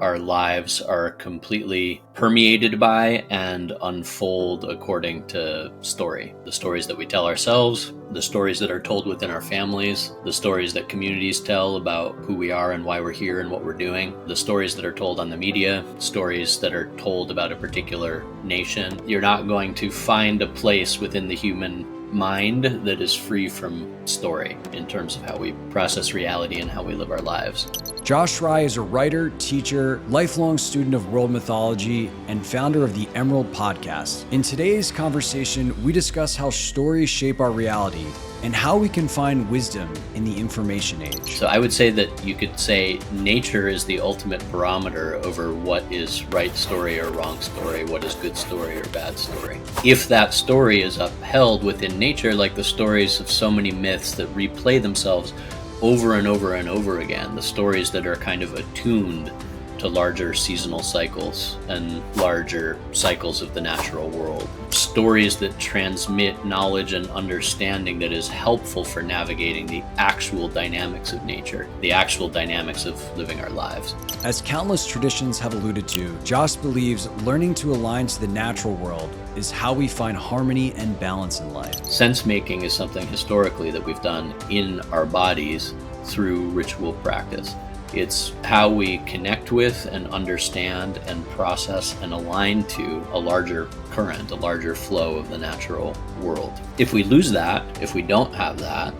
our lives are completely permeated by and unfold according to story. The stories that we tell ourselves, the stories that are told within our families, the stories that communities tell about who we are and why we're here and what we're doing, the stories that are told on the media, stories that are told about a particular nation. You're not going to find a place within the human mind that is free from story in terms of how we process reality and how we live our lives. Josh Schrei is a writer, teacher, lifelong student of world mythology, and founder of the Emerald podcast. In today's conversation, we discuss how stories shape our reality and how we can find wisdom in the information age. So I would say that you could say nature is the ultimate barometer over what is right story or wrong story, what is good story or bad story. If that story is upheld within nature, like the stories of so many myths that replay themselves over and over and over again, the stories that are kind of attuned to larger seasonal cycles and larger cycles of the natural world. Stories that transmit knowledge and understanding that is helpful for navigating the actual dynamics of nature, the actual dynamics of living our lives. As countless traditions have alluded to, Josh believes learning to align to the natural world is how we find harmony and balance in life. Sense making is something historically that we've done in our bodies through ritual practice. It's how we connect with and understand and process and align to a larger current, a larger flow of the natural world. If we lose that, if we don't have that,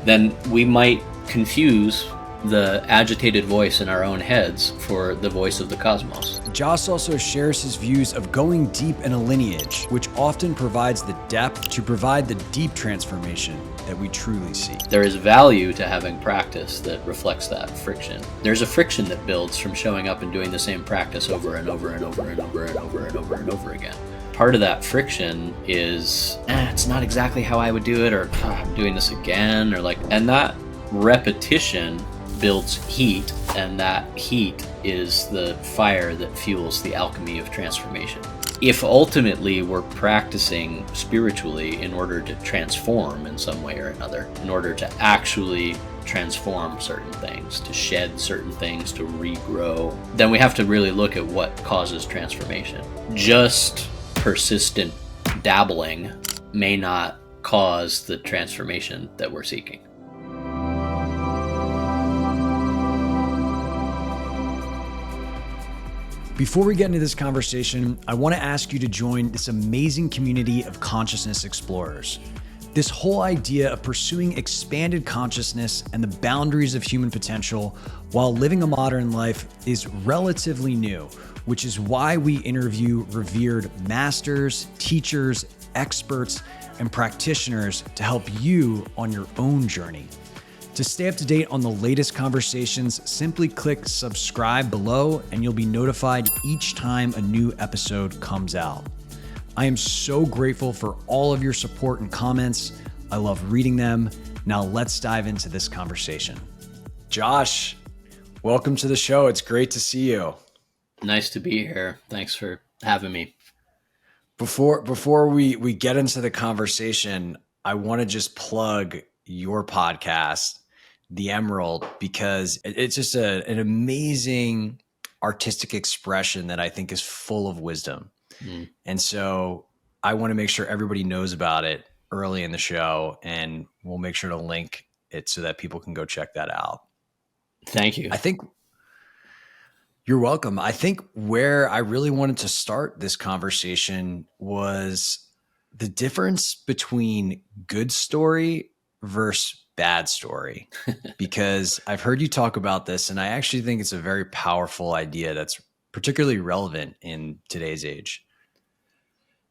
then we might confuse the agitated voice in our own heads for the voice of the cosmos. Josh also shares his views of going deep in a lineage, which often provides the depth to provide the deep transformation that we truly seek. There is value to having practice that reflects that friction. There's a friction that builds from showing up and doing the same practice over and over and over and over and over and over and over again. Part of that friction is, it's not exactly how I would do it, or I'm doing this again, and that repetition builds heat, and that heat is the fire that fuels the alchemy of transformation. If ultimately we're practicing spiritually in order to transform in some way or another, in order to actually transform certain things, to shed certain things, to regrow, then we have to really look at what causes transformation. Just persistent dabbling may not cause the transformation that we're seeking. Before we get into this conversation, I want to ask you to join this amazing community of consciousness explorers. This whole idea of pursuing expanded consciousness and the boundaries of human potential while living a modern life is relatively new, which is why we interview revered masters, teachers, experts, and practitioners to help you on your own journey. To stay up to date on the latest conversations, simply click subscribe below and you'll be notified each time a new episode comes out. I am so grateful for all of your support and comments. I love reading them. Now let's dive into this conversation. Josh, welcome to the show. It's great to see you. Nice to be here. Thanks for having me. Before we get into the conversation, I want to just plug your podcast, The Emerald, because it's just an amazing artistic expression that I think is full of wisdom. And so I want to make sure everybody knows about it early in the show, and we'll make sure to link it so that people can go check that out. Thank you. I think you're welcome. I think where I really wanted to start this conversation was the difference between good story versus bad story, because I've heard you talk about this, and I actually think it's a very powerful idea that's particularly relevant in today's age.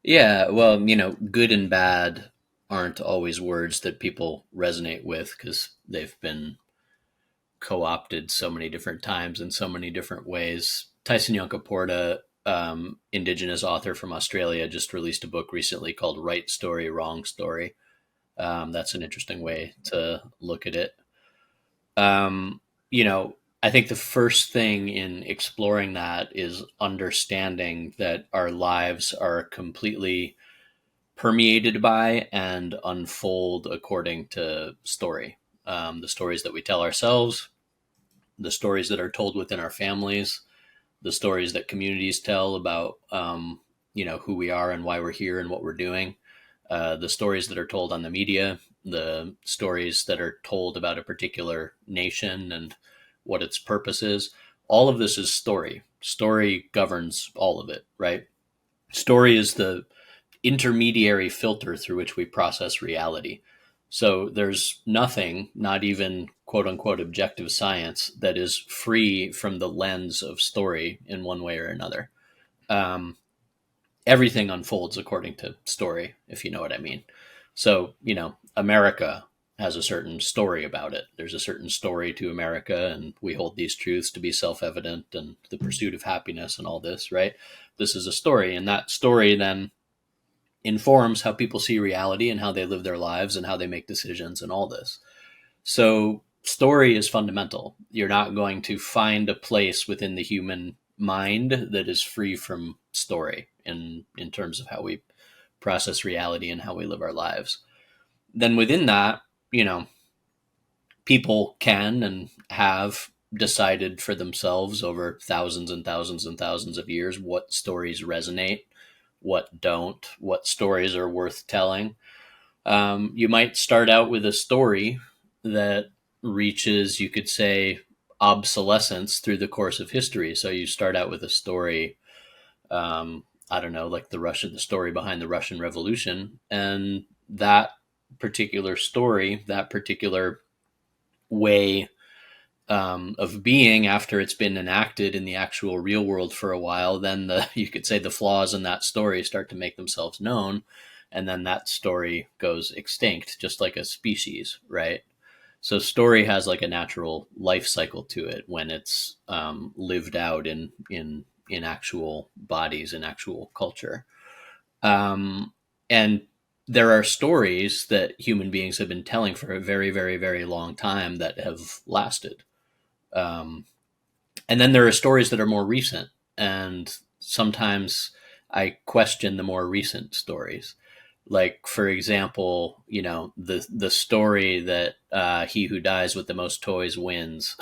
Yeah, well, good and bad aren't always words that people resonate with because they've been co-opted so many different times in so many different ways. Tyson Yunkaporta, indigenous author from Australia, just released a book recently called Right Story, Wrong Story. That's an interesting way to look at it. I think the first thing in exploring that is understanding that our lives are completely permeated by and unfold according to story. The stories that we tell ourselves, the stories that are told within our families, the stories that communities tell about, who we are and why we're here and what we're doing, the stories that are told on the media, the stories that are told about a particular nation and what its purpose is. All of this is story. Story governs all of it, right? Story is the intermediary filter through which we process reality. So there's nothing, not even quote unquote objective science, that is free from the lens of story in one way or another. Um, Everything unfolds according to story, if you know what I mean. So, America has a certain story about it. There's a certain story to America, and we hold these truths to be self evident, and the pursuit of happiness and all this, right? This is a story, and that story then informs how people see reality and how they live their lives and how they make decisions and all this. So story is fundamental. You're not going to find a place within the human mind that is free from story in terms of how we process reality and how we live our lives. Then within that, people can and have decided for themselves over thousands and thousands and thousands of years what stories resonate, what don't, what stories are worth telling. You might start out with a story that reaches, you could say, obsolescence through the course of history. So you start out with a story, I don't know, like the story behind the Russian Revolution, and that particular story, that particular way of being, after it's been enacted in the actual real world for a while, then you could say the flaws in that story start to make themselves known, and then that story goes extinct, just like a species, right? So story has like a natural life cycle to it when it's lived out in actual bodies, in actual culture. And there are stories that human beings have been telling for a very, very, very long time that have lasted. Um, and then there are stories that are more recent, and sometimes I question the more recent stories. Like, for example, the story that he who dies with the most toys wins,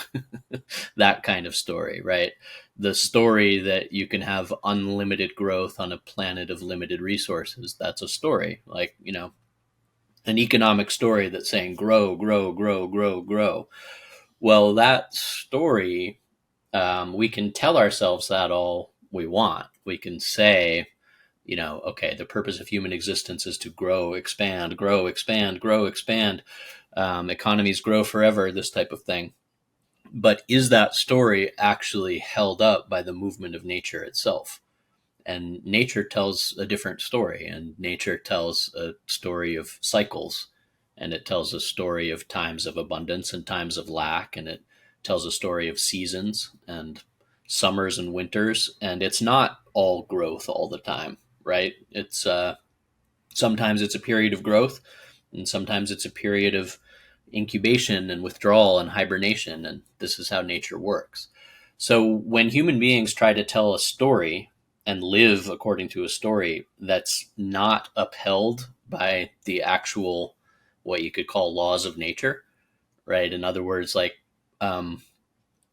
that kind of story, right? The story that you can have unlimited growth on a planet of limited resources, that's a story. Like, an economic story that's saying grow, grow, grow, grow, grow. Well, that story, we can tell ourselves that all we want. We can say, okay, the purpose of human existence is to grow, expand, grow, expand, grow, expand, economies grow forever, this type of thing. But is that story actually held up by the movement of nature itself? And nature tells a different story, and nature tells a story of cycles, and it tells a story of times of abundance and times of lack, and it tells a story of seasons and summers and winters, and it's not all growth all the time, right? It's sometimes it's a period of growth, and sometimes it's a period of incubation and withdrawal and hibernation, and this is how nature works. So when human beings try to tell a story and live according to a story that's not upheld by the actual, what you could call laws of nature, right? In other words, like, um,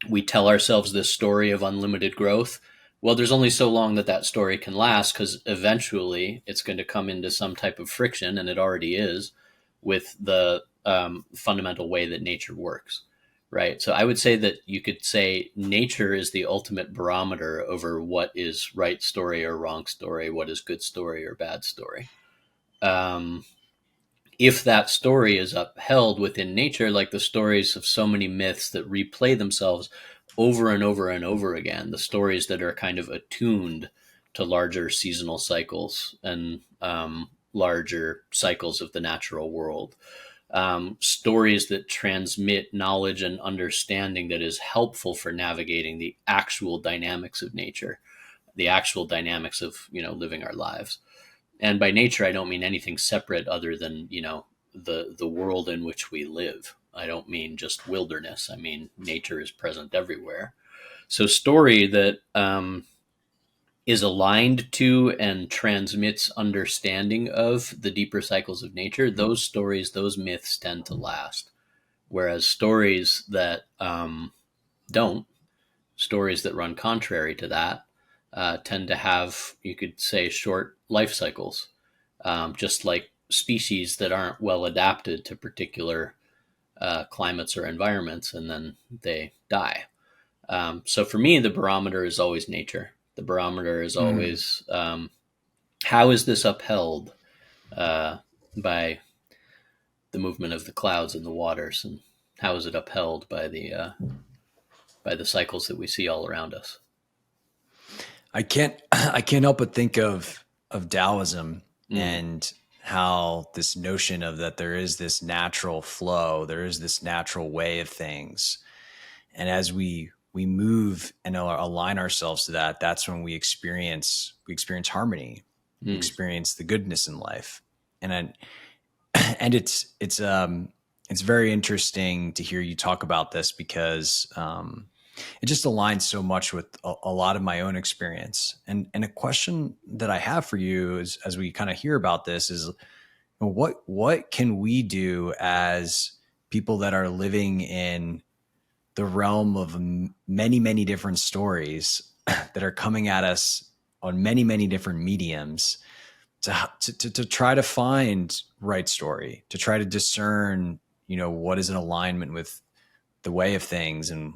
we tell ourselves this story of unlimited growth. Well, there's only so long that that story can last, because eventually it's going to come into some type of friction, and it already is, with the fundamental way that nature works, right? So I would say that you could say nature is the ultimate barometer over what is right story or wrong story, what is good story or bad story. Um, if that story is upheld within nature, like the stories of so many myths that replay themselves over and over and over again, the stories that are kind of attuned to larger seasonal cycles and larger cycles of the natural world, stories that transmit knowledge and understanding that is helpful for navigating the actual dynamics of nature, the actual dynamics of living our lives. And by nature, I don't mean anything separate other than the world in which we live. I don't mean just wilderness. I mean nature is present everywhere. So story that is aligned to and transmits understanding of the deeper cycles of nature, those stories, those myths tend to last. Whereas stories that don't, stories that run contrary to that tend to have, you could say, short life cycles, just like species that aren't well adapted to particular climates or environments, and then they die. So for me, the barometer is always nature. The barometer is Mm. always how is this upheld by the movement of the clouds and the waters, and how is it upheld by the cycles that we see all around us? I can't help but think of Taoism Mm, and how this notion of that there is this natural flow, there is this natural way of things. And as we move and align ourselves to that, that's when we experience harmony, we mm, experience the goodness in life. And and it's very interesting to hear you talk about this because it just aligns so much with a lot of my own experience. And a question that I have for you is, as we kind of hear about this, is what can we do as people that are living in the realm of many different stories that are coming at us on many different mediums to try to find right story, to try to discern, what is in alignment with the way of things and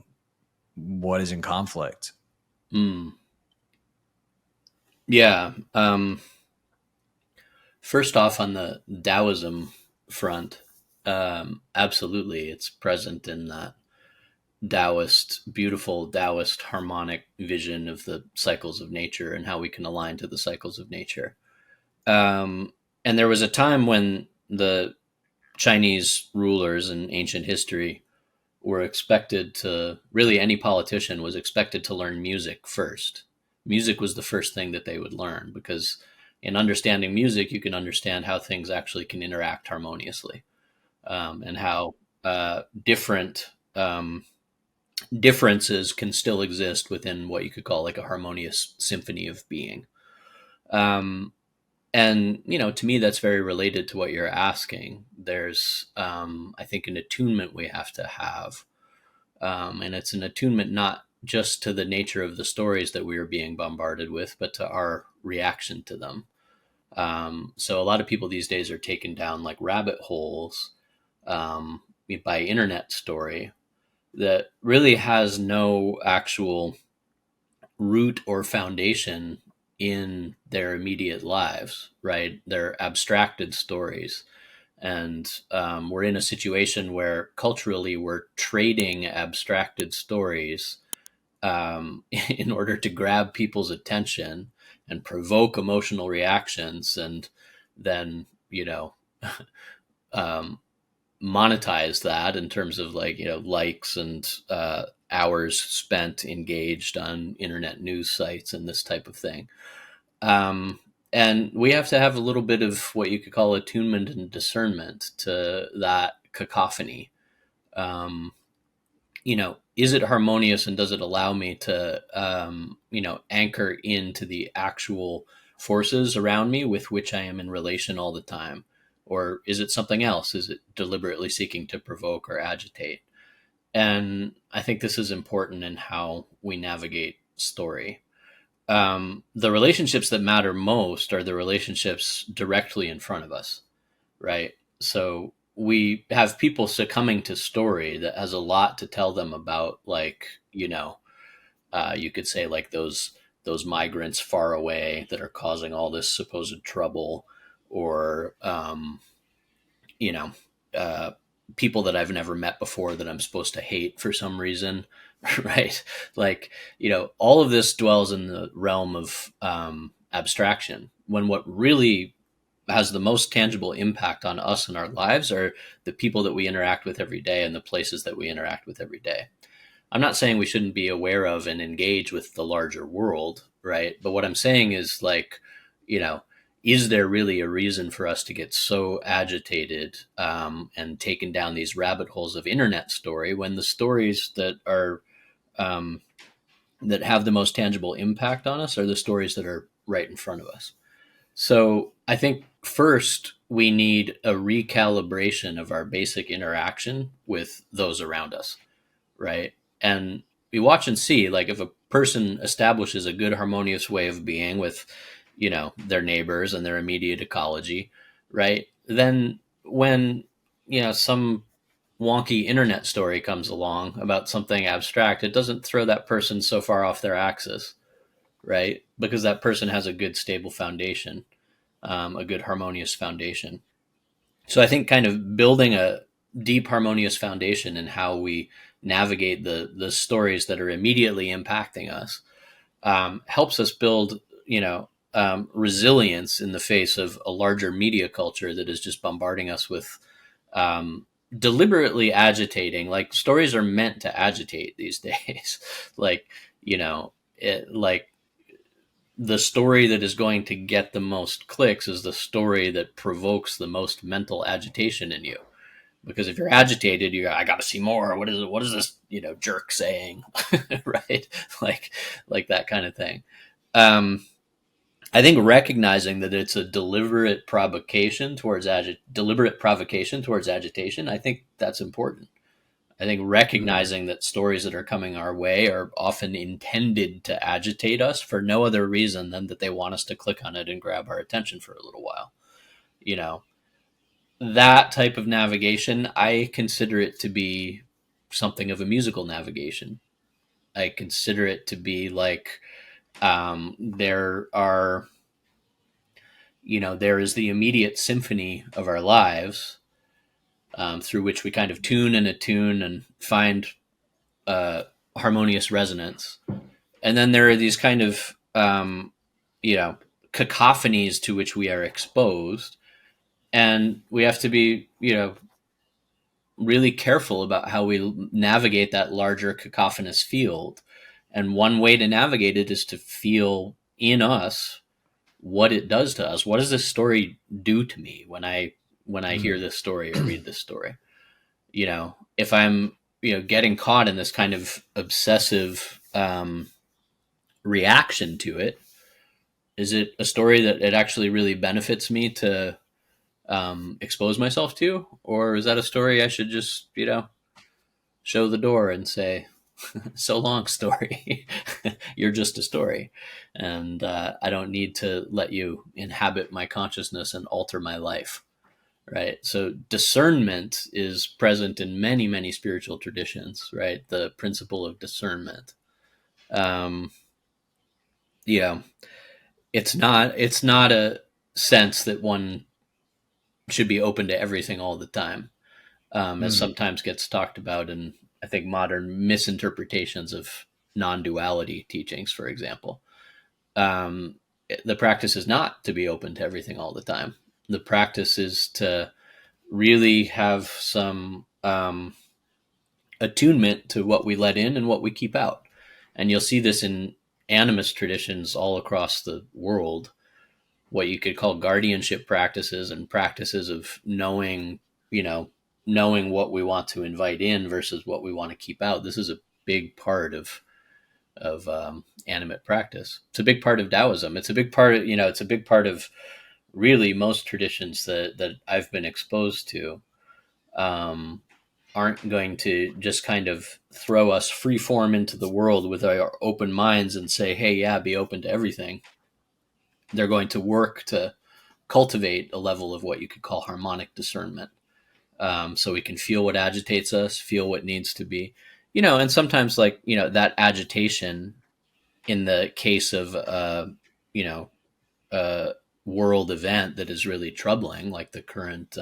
what is in conflict. mm. Yeah. First off, on the Taoism front, absolutely, it's present in that Taoist, beautiful Taoist harmonic vision of the cycles of nature and how we can align to the cycles of nature. Um, and there was a time when the Chinese rulers in ancient history were expected to, really, any politician was expected to learn music first. Music was the first thing that they would learn, because in understanding music, you can understand how things actually can interact harmoniously, and how different differences can still exist within what you could call like a harmonious symphony of being. Um, and to me, that's very related to what you're asking. There's, I think, an attunement we have to have, and it's an attunement not just to the nature of the stories that we are being bombarded with, but to our reaction to them. So a lot of people these days are taken down like rabbit holes um, by internet story that really has no actual root or foundation in their immediate lives, right? They're abstracted stories. And we're in a situation where culturally we're trading abstracted stories in order to grab people's attention and provoke emotional reactions, and then, um, monetize that in terms of like, likes and hours spent engaged on internet news sites and this type of thing. Um, and we have to have a little bit of what you could call attunement and discernment to that cacophony. Um, is it harmonious, and does it allow me to, anchor into the actual forces around me with which I am in relation all the time? Or is it something else? Is it deliberately seeking to provoke or agitate? And I think this is important in how we navigate story. The relationships that matter most are the relationships directly in front of us, right? So we have people succumbing to story that has a lot to tell them about, like, you could say like those migrants far away that are causing all this supposed trouble, or you know, uh, people that I've never met before that I'm supposed to hate for some reason, right? Like, all of this dwells in the realm of abstraction, when what really has the most tangible impact on us and our lives are the people that we interact with every day and the places that we interact with every day. I'm not saying we shouldn't be aware of and engage with the larger world, right? But what I'm saying is, like, you know, is there really a reason for us to get so agitated and taken down these rabbit holes of internet story, when the stories that are um, that have the most tangible impact on us are the stories that are right in front of us? So I think first we need a recalibration of our basic interaction with those around us, right? And you watch and see, like if a person establishes a good harmonious way of being with, their neighbors and their immediate ecology, right? Then when, some wonky internet story comes along about something abstract, it doesn't throw that person so far off their axis, right? Because that person has a good stable foundation, a good harmonious foundation. So I think kind of building a deep harmonious foundation in how we navigate the stories that are immediately impacting us helps us build, resilience in the face of a larger media culture that is just bombarding us with um, deliberately agitating. Like stories are meant to agitate these days. Like, like the story that is going to get the most clicks is the story that provokes the most mental agitation in you. Because if you're agitated, I got to see more. What is it? What is this, jerk saying? Right? Like that kind of thing. Um, I think recognizing that it's a deliberate provocation towards agitation. I think that's important. I think recognizing that stories that are coming our way are often intended to agitate us for no other reason than that they want us to click on it and grab our attention for a little while. You know, that type of navigation, I consider it to be something of a musical navigation. I consider it to be like there are, there is the immediate symphony of our lives through which we kind of tune and attune and find uh, harmonious resonance. And then there are these kind of, you know, cacophonies to which we are exposed. And we have to be, really careful about how we navigate that larger cacophonous field. And one way to navigate it is to feel in us what it does to us. What does this story do to me when I hear this story or read this story? If I'm getting caught in this kind of obsessive reaction to it, is it a story that it actually really benefits me to expose myself to, or is that a story I should just show the door and say, so long, story. You're just a story, and I don't need to let you inhabit my consciousness and alter my life. Right. So discernment is present in many, many spiritual traditions, right? The principle of discernment. Um, yeah, it's not a sense that one should be open to everything all the time, as sometimes gets talked about in, I think, modern misinterpretations of non-duality teachings, for example. Um, the practice is not to be open to everything all the time. The practice is to really have some attunement to what we let in and what we keep out. And you'll see this in animist traditions all across the world, what you could call guardianship practices and practices of knowing what we want to invite in versus what we want to keep out. This is a big part of animate practice. It's a big part of Taoism. It's a big part of it's a big part of really most traditions that I've been exposed to. Um, aren't going to just kind of throw us free form into the world with our open minds and say, hey, yeah, be open to everything. They're going to work to cultivate a level of what you could call harmonic discernment. So we can feel what agitates us, feel what needs to be, and sometimes that agitation in the case of, you know, a world event that is really troubling, like the current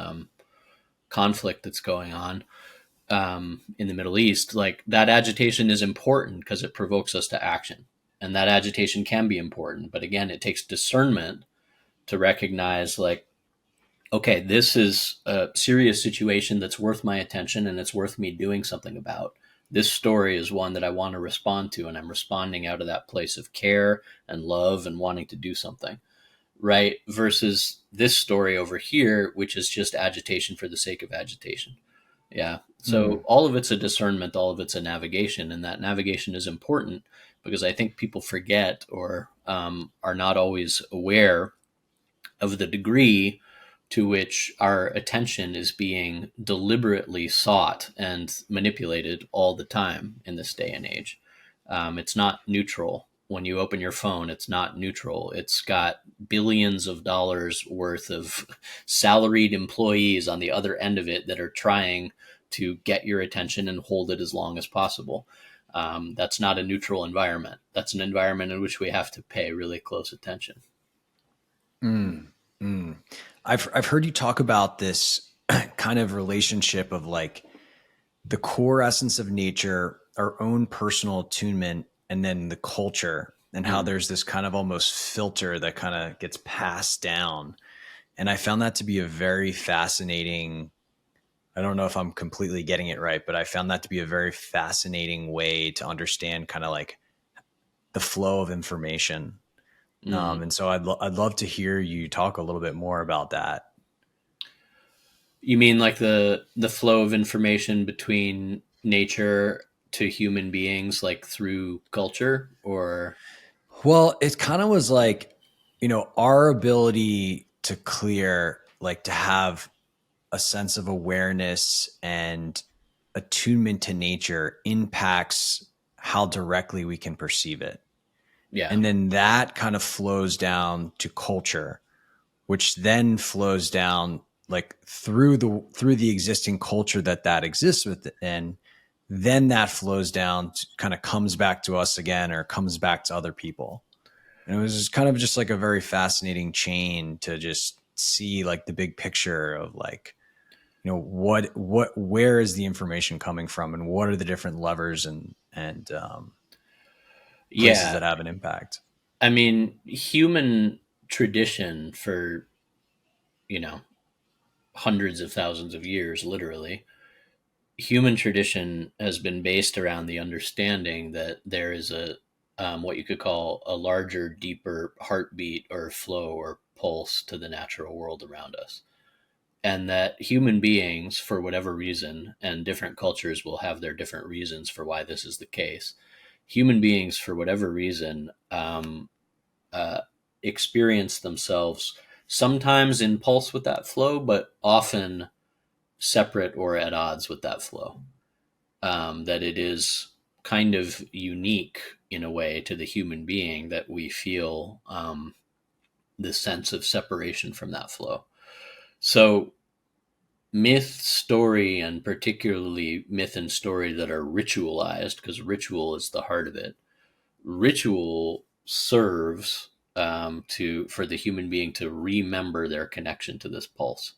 conflict that's going on in the Middle East, like that agitation is important because it provokes us to action. And that agitation can be important. But again, it takes discernment to recognize, like, okay, this is a serious situation that's worth my attention and it's worth me doing something about. This story is one that I want to respond to, and I'm responding out of that place of care and love and wanting to do something, right? Versus this story over here, which is just agitation for the sake of agitation. Yeah. So all of it's a discernment, all of it's a navigation, and that navigation is important because I think people forget or are not always aware of the degree to which our attention is being deliberately sought and manipulated all the time in this day and age. It's not neutral. When you open your phone, it's not neutral. It's got billions of dollars worth of salaried employees on the other end of it that are trying to get your attention and hold it as long as possible. That's not a neutral environment. That's an environment in which we have to pay really close attention. Mm, mm. I've heard you talk about this kind of relationship of like the core essence of nature, our own personal attunement, and then the culture, and how there's this kind of almost filter that kind of gets passed down. And I found that to be a very fascinating, I don't know if I'm completely getting it right, but I found that to be a very fascinating way to understand kind of like the flow of information. And so I'd love to hear you talk a little bit more about that. You mean like the flow of information between nature to human beings, like through culture, or? Well, it kind of was like, our ability to clear, like to have a sense of awareness and attunement to nature impacts how directly we can perceive it. Yeah. And then that kind of flows down to culture, which then flows down like through the existing culture that exists within. Then that flows down to, kind of comes back to us again, or comes back to other people. And it was just kind of just like a very fascinating chain to just see like the big picture of like, where is the information coming from, and what are the different levers and places Yeah. that have an impact. I mean, human tradition for, you know, hundreds of thousands of years, literally, human tradition has been based around the understanding that there is a what you could call a larger, deeper heartbeat or flow or pulse to the natural world around us. And that human beings, for whatever reason, and different cultures will have their different reasons for why this is the case, human beings, for whatever reason, uh, experience themselves sometimes in pulse with that flow, but often separate or at odds with that flow. That it is kind of unique in a way to the human being that we feel this sense of separation from that flow. So, myth, story, and particularly myth and story that are ritualized, because ritual is the heart of it. Ritual serves to for the human being to remember their connection to this pulse.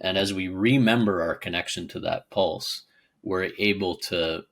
And as we remember our connection to that pulse, we're able to,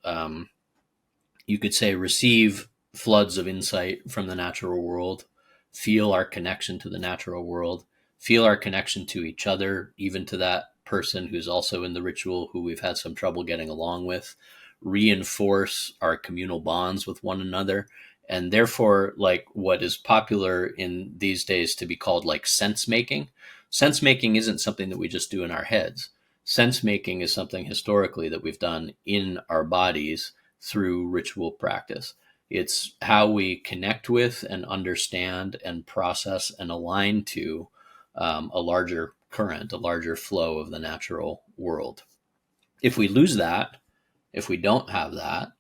you could say, receive floods of insight from the natural world, feel our connection to the natural world, feel our connection to each other, even to that person who's also in the ritual who we've had some trouble getting along with, reinforce our communal bonds with one another. And therefore, like what is popular in these days to be called like sense making. Sense making isn't something that we just do in our heads. Sense making is something historically that we've done in our bodies through ritual practice. It's how we connect with and understand and process and align to a larger current, a larger flow of the natural world. If we lose that, if we don't have that,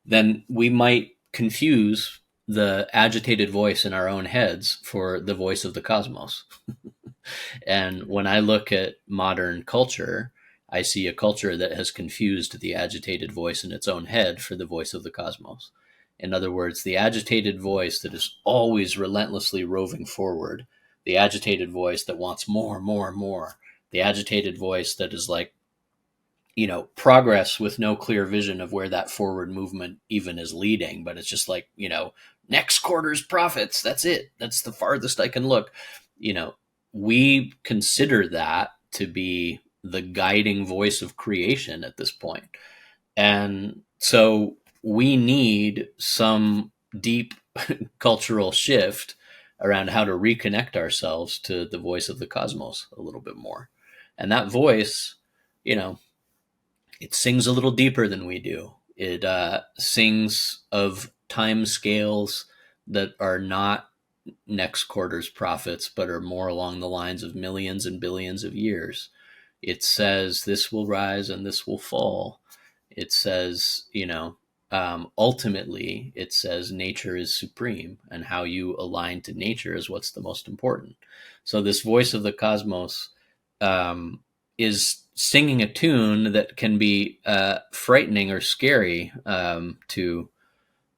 then we might confuse the agitated voice in our own heads for the voice of the cosmos. And when I look at modern culture, I see a culture that has confused the agitated voice in its own head for the voice of the cosmos. In other words, the agitated voice that is always relentlessly roving forward, the agitated voice that wants more, more, more, the agitated voice that is like, progress with no clear vision of where that forward movement even is leading. But it's just like, next quarter's profits. That's it. That's the farthest I can look. You know, we consider that to be the guiding voice of creation at this point. And so we need some deep cultural shift around how to reconnect ourselves to the voice of the cosmos a little bit more. And that voice, you know, it sings a little deeper than we do. It sings of time scales that are not next quarter's profits, but are more along the lines of millions and billions of years. It says this will rise and this will fall. It says, ultimately it says nature is supreme, and how you align to nature is what's the most important. So this voice of the cosmos is singing a tune that can be frightening or scary to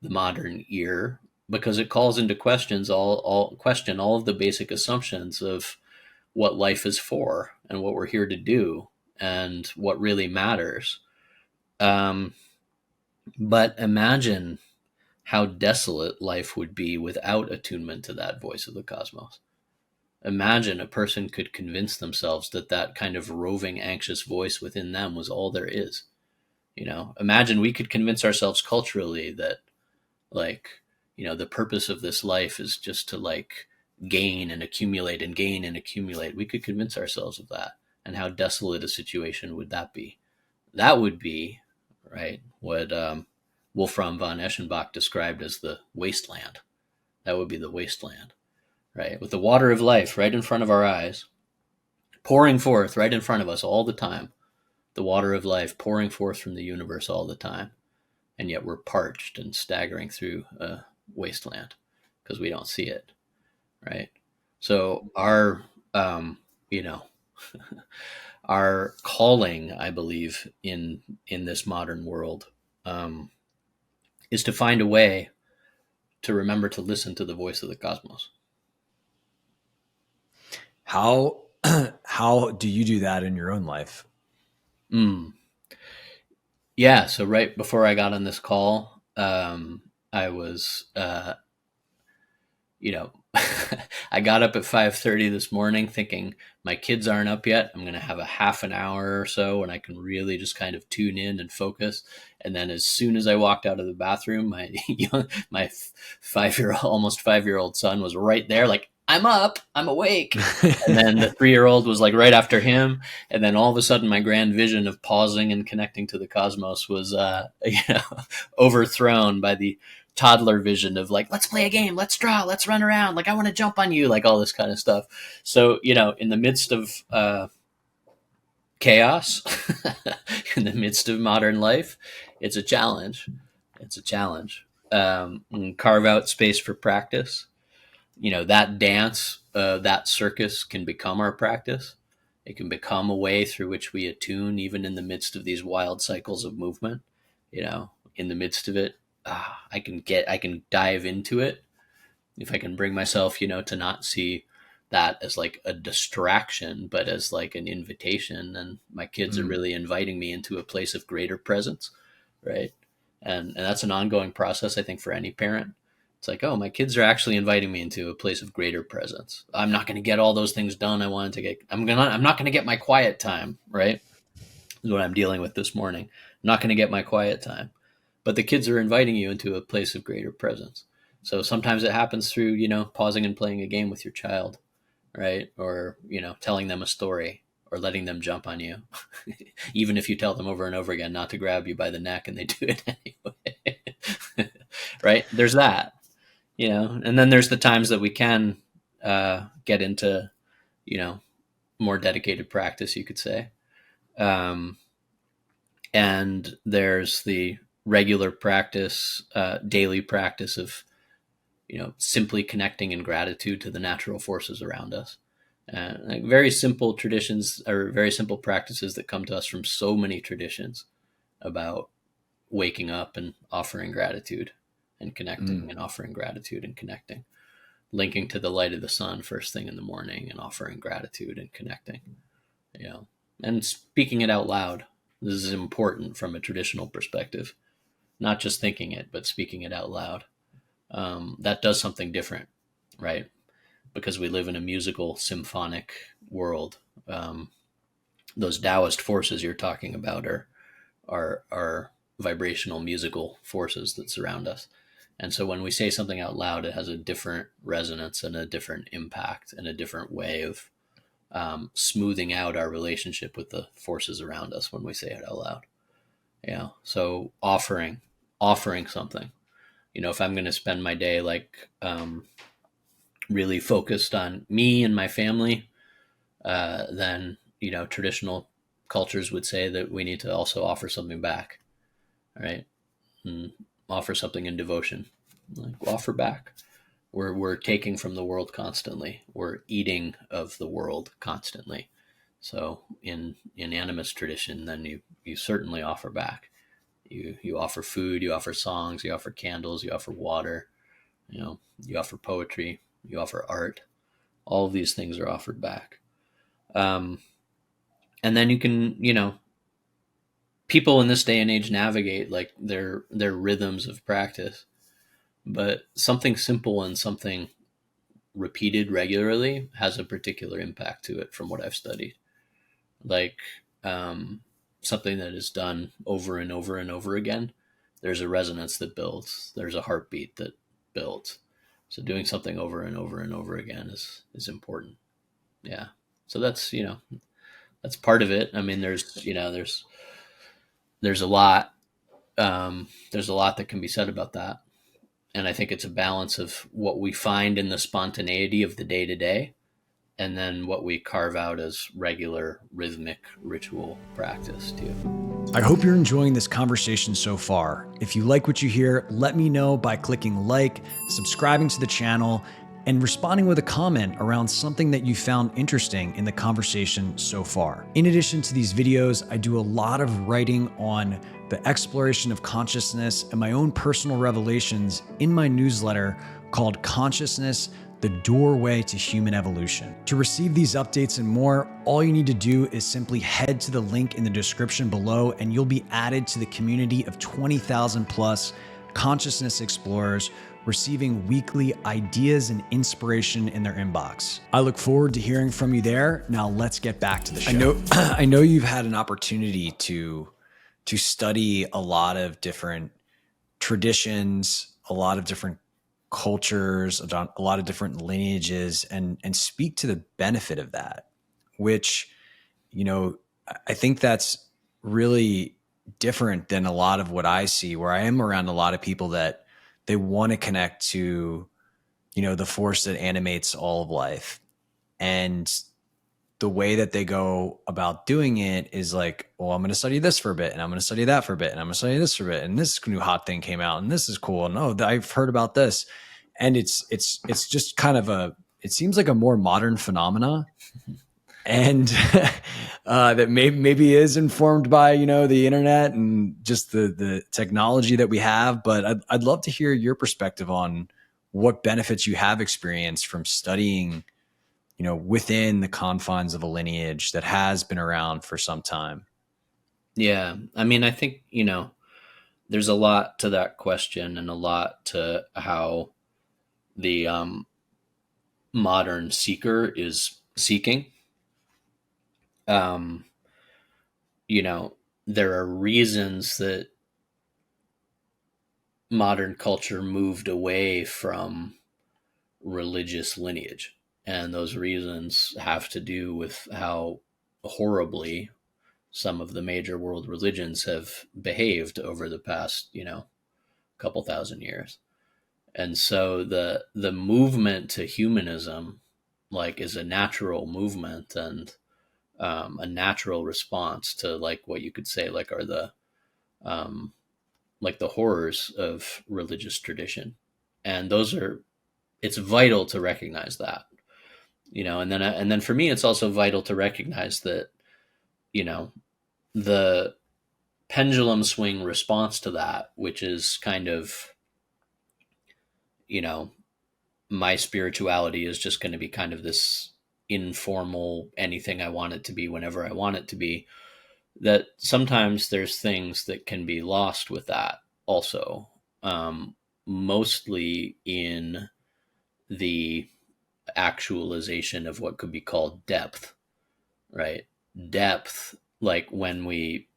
the modern ear, because it calls into questions all of the basic assumptions of what life is for and what we're here to do and what really matters. Um, but imagine how desolate life would be without attunement to that voice of the cosmos. Imagine a person could convince themselves that that kind of roving, anxious voice within them was all there is. Imagine we could convince ourselves culturally that, like, the purpose of this life is just to, like, gain and accumulate and gain and accumulate. We could convince ourselves of that. And how desolate a situation would that be? That would be, right, what Wolfram von Eschenbach described as the wasteland. That would be the wasteland, right? With the water of life right in front of our eyes, pouring forth right in front of us all the time. The water of life pouring forth from the universe all the time. And yet we're parched and staggering through a wasteland because we don't see it, right? So you know, our calling, I believe, in this modern world, is to find a way to remember to listen to the voice of the cosmos. How how do you do that in your own life? Yeah. So right before I got on this call, I was, I got up at 5:30 this morning thinking my kids aren't up yet. I'm going to have a half an hour or so when I can really just kind of tune in and focus. And then as soon as I walked out of the bathroom, my 5-year-old, almost 5-year-old son was right there, like, I'm up, I'm awake. And then the 3-year-old was like right after him. And then all of a sudden my grand vision of pausing and connecting to the cosmos was, overthrown by the toddler vision of, like, let's play a game, let's draw, let's run around, like, I want to jump on you, like all this kind of stuff. So, in the midst of chaos, in the midst of modern life, it's a challenge. It's a challenge. Carve out space for practice. That dance, that circus can become our practice. It can become a way through which we attune, even in the midst of these wild cycles of movement. In the midst of it, I can dive into it if I can bring myself, to not see that as like a distraction, but as like an invitation. And my kids are really inviting me into a place of greater presence, right? And that's an ongoing process, I think, for any parent. It's like, oh, my kids are actually inviting me into a place of greater presence. I'm not going to get all those things done I wanted to get. I'm not going to get my quiet time, right? Is what I'm dealing with this morning. I'm not going to get my quiet time. But the kids are inviting you into a place of greater presence. So sometimes it happens through, pausing and playing a game with your child, right? Or, telling them a story or letting them jump on you, even if you tell them over and over again not to grab you by the neck and they do it anyway, right? There's that, and then there's the times that we can get into, more dedicated practice, you could say. And there's the regular practice, daily practice of, simply connecting in gratitude to the natural forces around us. Like very simple traditions or very simple practices that come to us from so many traditions about waking up and offering gratitude and connecting and offering gratitude and connecting, linking to the light of the sun first thing in the morning and offering gratitude and connecting, and speaking it out loud. This is important from a traditional perspective, not just thinking it, but speaking it out loud. That does something different, right? Because we live in a musical, symphonic world. Those Taoist forces you're talking about are vibrational, musical forces that surround us. And so when we say something out loud, it has a different resonance and a different impact and a different way of smoothing out our relationship with the forces around us when we say it out loud. So offering something. If I'm going to spend my day like really focused on me and my family, then traditional cultures would say that we need to also offer something back, right? and offer something in devotion. Like, offer back. We're taking from the world constantly. We're eating of the world constantly. So in animist tradition, then you certainly offer back. You offer food, you offer songs, you offer candles, you offer water, you offer poetry, you offer art. All of these things are offered back. Um, and then you can, people in this day and age navigate like their rhythms of practice, but something simple and something repeated regularly has a particular impact to it from what I've studied. Like, something that is done over and over and over again, there's a resonance that builds, there's a heartbeat that builds. So doing something over and over and over again is important. Yeah. So that's part of it. I mean, there's a lot, there's a lot that can be said about that. And I think it's a balance of what we find in the spontaneity of the day to day, and then what we carve out as regular rhythmic ritual practice too. I hope you're enjoying this conversation so far. If you like what you hear, let me know by clicking like, subscribing to the channel, and responding with a comment around something that you found interesting in the conversation so far. In addition to these videos, I do a lot of writing on the exploration of consciousness and my own personal revelations in my newsletter called Consciousness: The Doorway to Human Evolution. To receive these updates and more, all you need to do is simply head to the link in the description below, and you'll be added to the community of 20,000 plus consciousness explorers receiving weekly ideas and inspiration in their inbox. I look forward to hearing from you there. Now let's get back to the show. I know you've had an opportunity to study a lot of different traditions, a lot of different cultures, a lot of different lineages, and speak to the benefit of that, which, I think that's really different than a lot of what I see, where I am around a lot of people that they want to connect to, the force that animates all of life. And the way that they go about doing it is like, well, I'm going to study this for a bit, and I'm going to study that for a bit, and I'm going to study this for a bit, and this new hot thing came out, and this is cool, and oh, I've heard about this. And it's just kind of it seems like a more modern phenomena, and that maybe is informed by, the internet and just the technology that we have. But I'd love to hear your perspective on what benefits you have experienced from studying, within the confines of a lineage that has been around for some time. Yeah. I mean, I think, there's a lot to that question, and a lot to how the modern seeker is seeking. Um, there are reasons that modern culture moved away from religious lineage. And those reasons have to do with how horribly some of the major world religions have behaved over the past, couple thousand years. And so the movement to humanism, like, is a natural movement, and a natural response to, like, what you could say, like, are the like the horrors of religious tradition. And it's vital to recognize that, and then for me, it's also vital to recognize that, the pendulum swing response to that, which is kind of, my spirituality is just going to be kind of this informal, anything I want it to be whenever I want it to be, that sometimes there's things that can be lost with that also, mostly in the actualization of what could be called depth, right? Depth, like when we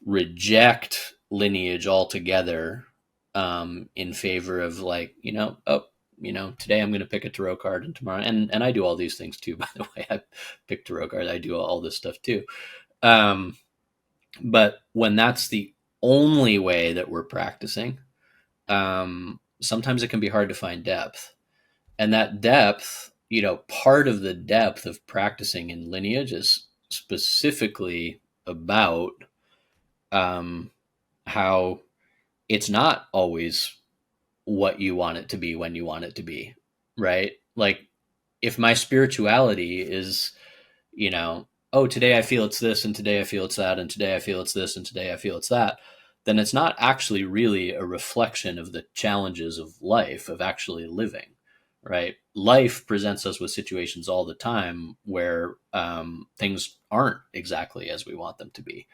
reject lineage altogether, in favor of, like, today I'm going to pick a tarot card, and tomorrow, and I do all these things too, by the way. I pick tarot cards, I do all this stuff too. But when that's the only way that we're practicing, sometimes it can be hard to find depth. And that depth, part of the depth of practicing in lineage is specifically about how it's not always what you want it to be when you want it to be, right? Like, if my spirituality is, oh, today I feel it's this, and today I feel it's that, and today I feel it's this, and today I feel it's that, then it's not actually really a reflection of the challenges of life, of actually living, right? Life presents us with situations all the time where things aren't exactly as we want them to be.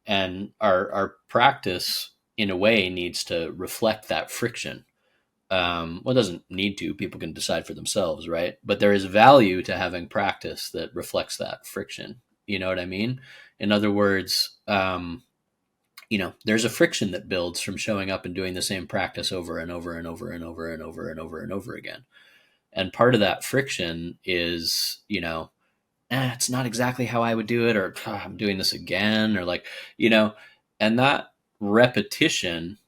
And our practice, in a way, needs to reflect that friction. Well, it doesn't need to. People can decide for themselves, right? But there is value to having practice that reflects that friction. You know what I mean? In other words, there's a friction that builds from showing up and doing the same practice over and over and over and over and over and over and over again. And part of that friction is, it's not exactly how I would do it, or I'm doing this again, or like, and that repetition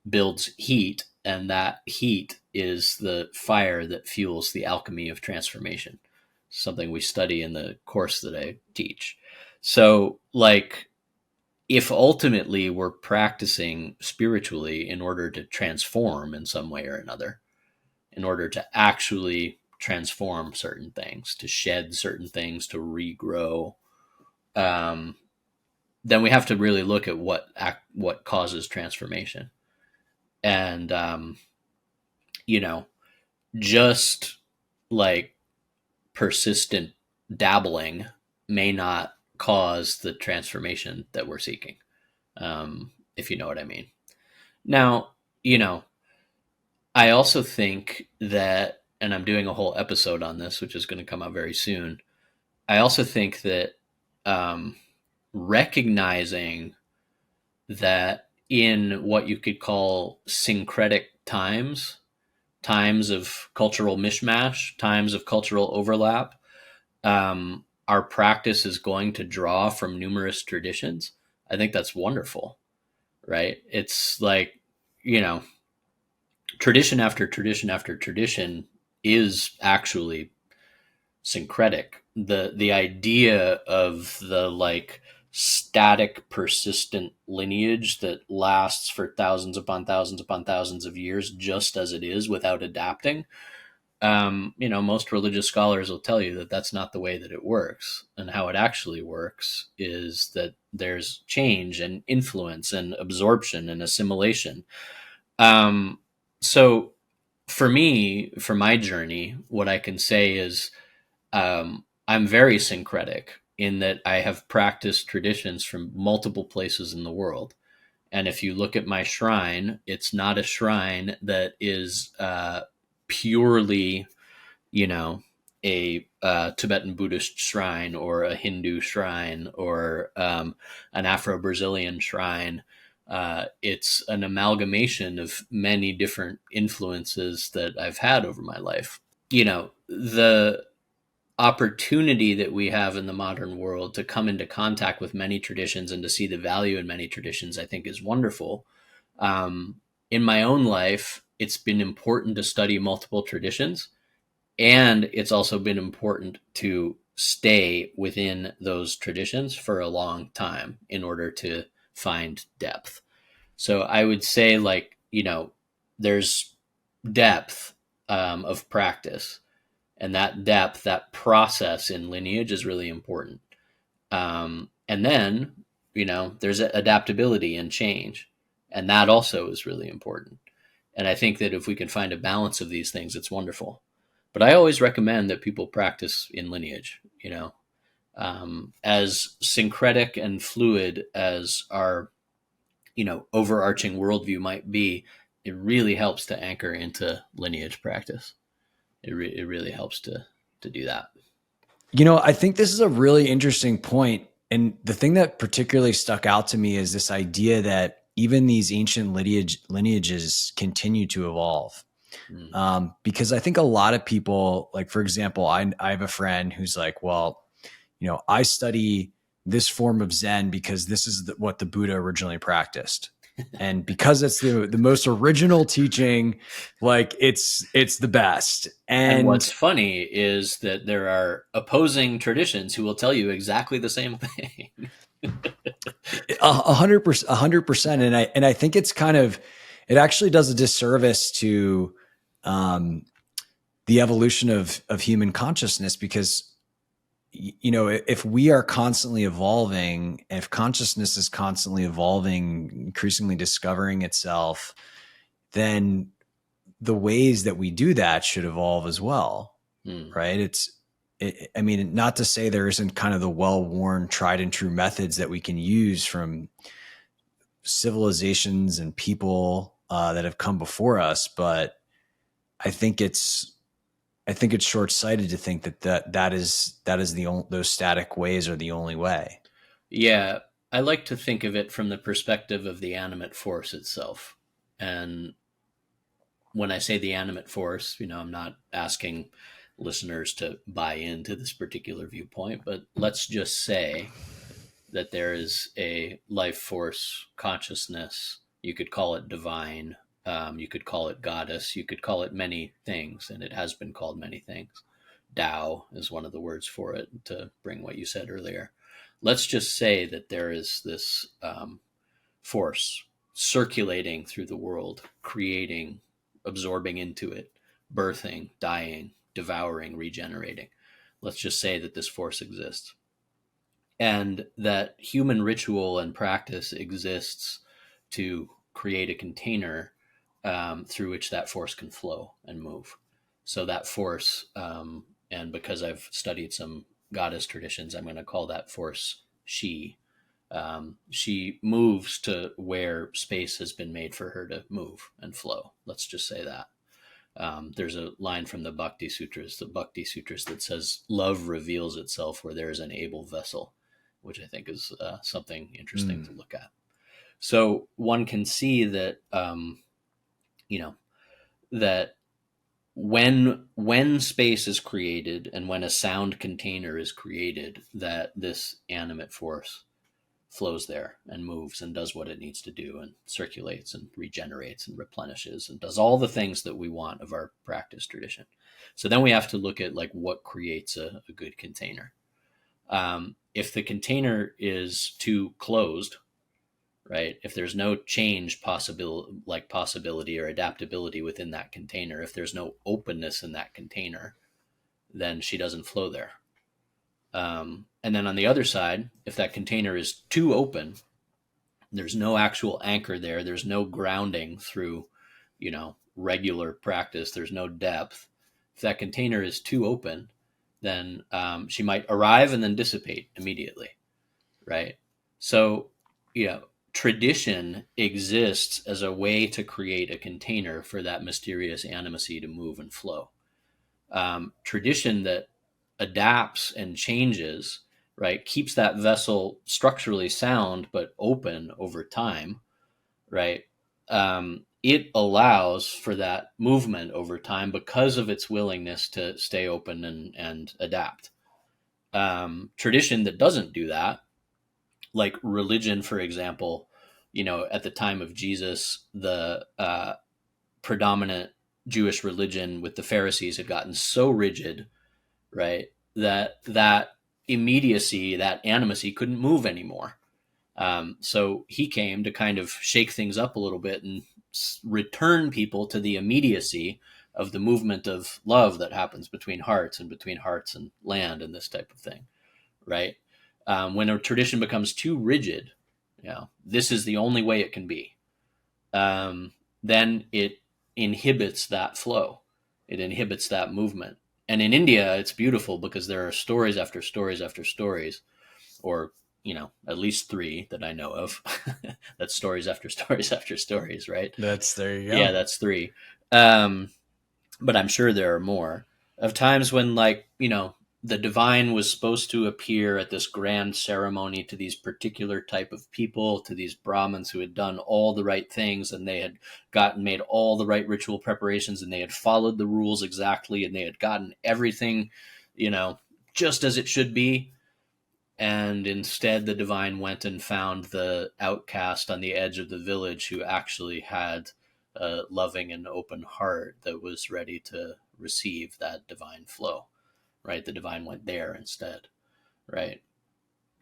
builds heat, and that heat is the fire that fuels the alchemy of transformation, something we study in the course that I teach. So, like, if ultimately we're practicing spiritually in order to transform in some way or another, in order to actually transform certain things, to shed certain things, to regrow, um, then we have to really look at what causes transformation. And you know, just like persistent dabbling may not cause the transformation that we're seeking, if you know what I mean. Now, I also think that, and I'm doing a whole episode on this, which is going to come out very soon. I also think that um, recognizing that in what you could call syncretic times, times of cultural mishmash, times of cultural overlap, our practice is going to draw from numerous traditions. I think that's wonderful, right? It's like, you know, tradition after tradition after tradition is actually syncretic. The idea of the like static persistent lineage that lasts for thousands upon thousands upon thousands of years just as it is without adapting, most religious scholars will tell you that that's not the way that it works. And how it actually works is that there's change and influence and absorption and assimilation. So for me, for my journey, what I can say is I'm very syncretic in that I have practiced traditions from multiple places in the world. And if you look at my shrine, it's not a shrine that is purely, you know, a Tibetan Buddhist shrine or a Hindu shrine or an Afro Brazilian shrine. It's an amalgamation of many different influences that I've had over my life. The opportunity that we have in the modern world to come into contact with many traditions and to see the value in many traditions, I think is wonderful. In my own life, it's been important to study multiple traditions, and it's also been important to stay within those traditions for a long time in order to find depth. So I would say, like, there's depth of practice, and that depth, that process in lineage is really important. And then, there's adaptability and change, and that also is really important. And I think that if we can find a balance of these things, it's wonderful. But I always recommend that people practice in lineage, as syncretic and fluid as our, overarching worldview might be. It really helps to anchor into lineage practice. It really helps to do that. I think this is a really interesting point. And the thing that particularly stuck out to me is this idea that even these ancient lineages continue to evolve. Mm. Because I think a lot of people, like, for example, I have a friend who's like, well, I study this form of Zen because this is what the Buddha originally practiced. And because it's the most original teaching, like it's the best. And And what's funny is that there are opposing traditions who will tell you exactly the same thing. 100%, 100%. And I think it's kind of, it actually does a disservice to the evolution of human consciousness, because if we are constantly evolving, if consciousness is constantly evolving, increasingly discovering itself, then the ways that we do that should evolve as well. Right? I mean, not to say there isn't kind of the well-worn, tried and true methods that we can use from civilizations and people that have come before us, but I think it's short-sighted to think that is those static ways are the only way. Yeah, I like to think of it from the perspective of the animate force itself. And when I say the animate force, I'm not asking listeners to buy into this particular viewpoint, but let's just say that there is a life force consciousness. You could call it divine. You could call it goddess. You could call it many things, and it has been called many things. Tao is one of the words for it, to bring what you said earlier. Let's just say that there is this force circulating through the world, creating, absorbing into it, birthing, dying, devouring, regenerating. Let's just say that this force exists, and that human ritual and practice exists to create a container through which that force can flow and move. So that force, and because I've studied some goddess traditions, I'm going to call that force she. She moves to where space has been made for her to move and flow. Let's just say that. There's a line from the Bhakti Sutras, that says, "Love reveals itself where there is an able vessel," which I think is something interesting to look at. So one can see that, that when space is created and when a sound container is created, that this animate force flows there and moves and does what it needs to do and circulates and regenerates and replenishes and does all the things that we want of our practice tradition. So then we have to look at what creates a good container. If the container is too closed, right? If there's no change possibility or adaptability within that container, if there's no openness in that container, then she doesn't flow there. And then on the other side, if that container is too open, there's no actual anchor there. There's no grounding through, regular practice. There's no depth. If that container is too open, then she might arrive and then dissipate immediately, right? So, tradition exists as a way to create a container for that mysterious animacy to move and flow. Tradition that adapts and changes, right, keeps that vessel structurally sound but open over time, right? It allows for that movement over time because of its willingness to stay open and adapt. Tradition that doesn't do that, like religion, for example, at the time of Jesus, the predominant Jewish religion with the Pharisees had gotten so rigid, right, that immediacy, that animacy couldn't move anymore. So he came to kind of shake things up a little bit and return people to the immediacy of the movement of love that happens between hearts and land and this type of thing, right? When a tradition becomes too rigid, this is the only way it can be, then it inhibits that flow. It inhibits that movement. And in India, it's beautiful because there are stories after stories after stories, or, at least 3 that I know of. That's stories after stories after stories, right? There you go. Yeah, that's 3. But I'm sure there are more of times when, the divine was supposed to appear at this grand ceremony to these particular type of people, to these Brahmins who had done all the right things, and they had made all the right ritual preparations, and they had followed the rules exactly, and they had gotten everything, just as it should be. And instead the divine went and found the outcast on the edge of the village who actually had a loving and open heart that was ready to receive that divine flow. Right? The divine went there instead, right?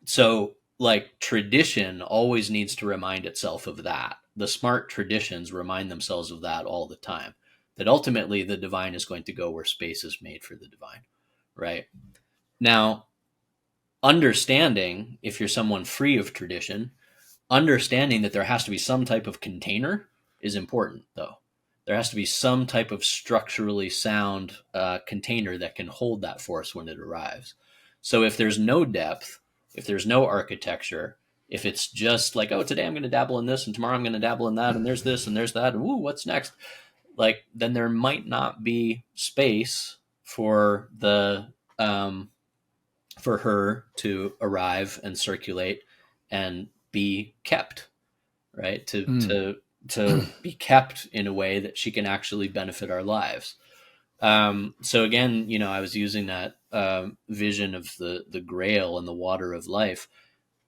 So like tradition always needs to remind itself of that. The smart traditions remind themselves of that all the time. That ultimately the divine is going to go where space is made for the divine, right? Now, understanding, if you're someone free of tradition, understanding that there has to be some type of container is important, though. There has to be some type of structurally sound container that can hold that force when it arrives. So if there's no depth, if there's no architecture, if it's just like, oh, today I'm going to dabble in this and tomorrow I'm going to dabble in that and there's this and there's that and ooh, what's next? Like, then there might not be space for the for her to arrive and circulate and be kept, right? Mm. To be kept in a way that she can actually benefit our lives. So again, I was using that vision of the grail and the water of life.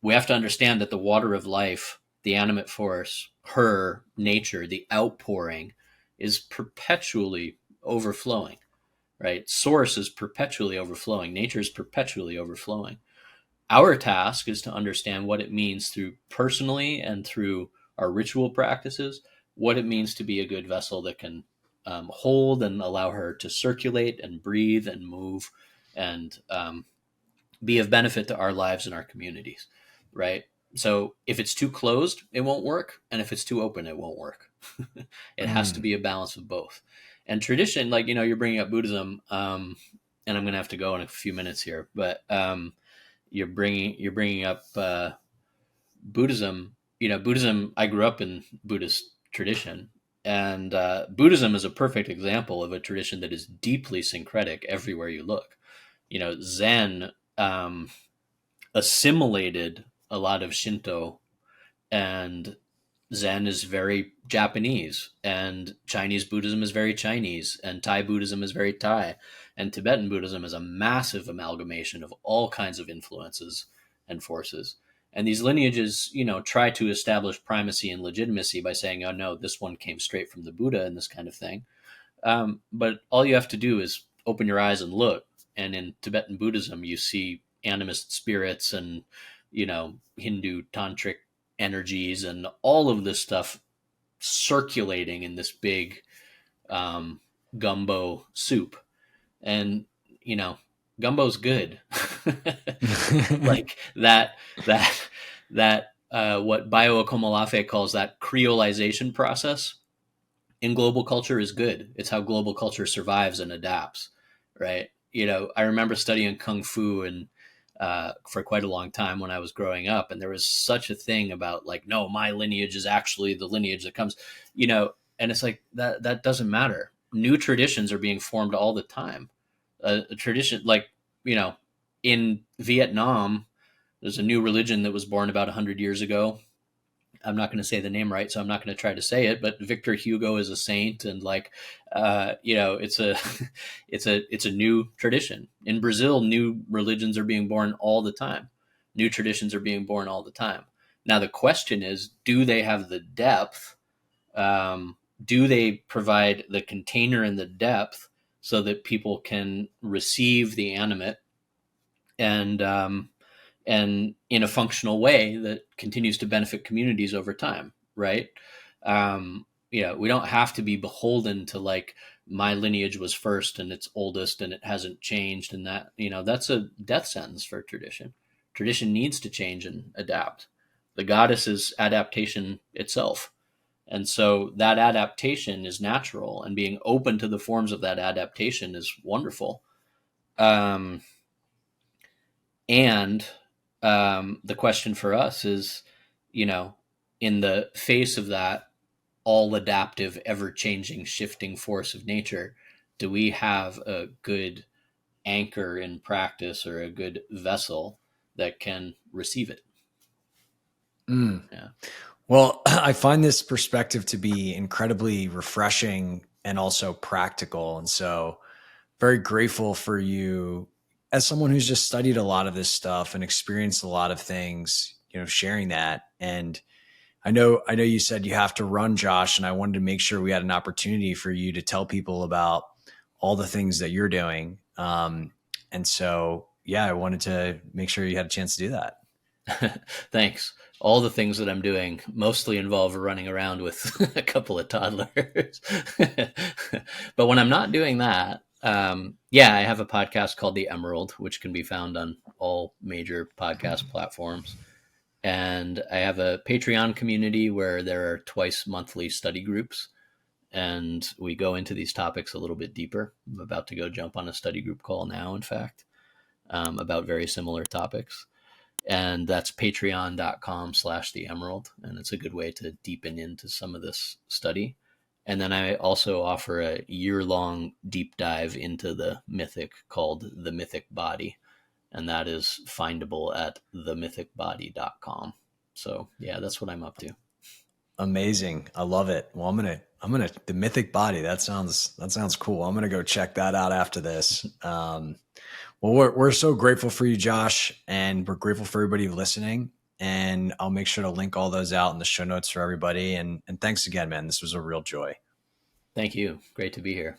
We have to understand that the water of life, the animate force, her nature, the outpouring, is perpetually overflowing. Right? Source is perpetually overflowing. Nature is perpetually overflowing. Our task is to understand what it means through personally and through our ritual practices, what it means to be a good vessel that can hold and allow her to circulate and breathe and move and be of benefit to our lives and our communities, right? So if it's too closed, it won't work. And if it's too open, it won't work. It has to Mm. be a balance of both. And tradition, like, you're bringing up Buddhism, and I'm going to have to go in a few minutes here, but you're bringing up Buddhism. Buddhism. I grew up in Buddhist tradition, and Buddhism is a perfect example of a tradition that is deeply syncretic everywhere you look. Zen assimilated a lot of Shinto, and Zen is very Japanese, and Chinese Buddhism is very Chinese, and Thai Buddhism is very Thai, and Tibetan Buddhism is a massive amalgamation of all kinds of influences and forces. And these lineages, try to establish primacy and legitimacy by saying, oh no, this one came straight from the Buddha and this kind of thing. But all you have to do is open your eyes and look. And in Tibetan Buddhism, you see animist spirits and, Hindu tantric energies and all of this stuff circulating in this big um, gumbo soup. And, gumbo's good. Like that, what Bayo Akomolafe calls that creolization process in global culture is good. It's how global culture survives and adapts, right? I remember studying kung fu and for quite a long time when I was growing up, and there was such a thing about like, no, my lineage is actually the lineage that comes, and it's like that doesn't matter. New traditions are being formed all the time. A tradition like in Vietnam, there's a new religion that was born about 100 years ago. I'm not going to say the name right, so I'm not going to try to say it. But Victor Hugo is a saint, and like, it's a, it's a new tradition. In Brazil, new religions are being born all the time. New traditions are being born all the time. Now the question is, do they have the depth? Do they provide the container and the depth so that people can receive the animate and in a functional way that continues to benefit communities over time, right? We don't have to be beholden to like my lineage was first and it's oldest and it hasn't changed, and that's a death sentence for tradition. Tradition needs to change and adapt. The goddess is adaptation itself. And so that adaptation is natural, and being open to the forms of that adaptation is wonderful. Um, and the question for us is, you know, in the face of that all adaptive, ever changing, shifting force of nature, do we have a good anchor in practice or a good vessel that can receive it? Mm. Yeah. Well, I find this perspective to be incredibly refreshing and also practical. And so, very grateful for you as someone who's just studied a lot of this stuff and experienced a lot of things, sharing that. And I know you said you have to run, Josh, and I wanted to make sure we had an opportunity for you to tell people about all the things that you're doing. And so, yeah, I wanted to make sure you had a chance to do that. Thanks. All the things that I'm doing mostly involve running around with a couple of toddlers. But when I'm not doing that, yeah, I have a podcast called The Emerald, which can be found on all major podcast platforms. And I have a Patreon community where there are twice monthly study groups. And we go into these topics a little bit deeper. I'm about to go jump on a study group call now, in fact, about very similar topics, and that's patreon.com/the emerald, and it's a good way to deepen into some of this study. And then I also offer a year-long deep dive into the mythic called The Mythic Body, and that is findable at themythicbody.com. So yeah, that's what I'm up to. Amazing. I love it. Well, the Mythic Body. That sounds cool. I'm going to go check that out after this. Well, we're so grateful for you, Josh, and we're grateful for everybody listening. And I'll make sure to link all those out in the show notes for everybody. And thanks again, man. This was a real joy. Thank you. Great to be here.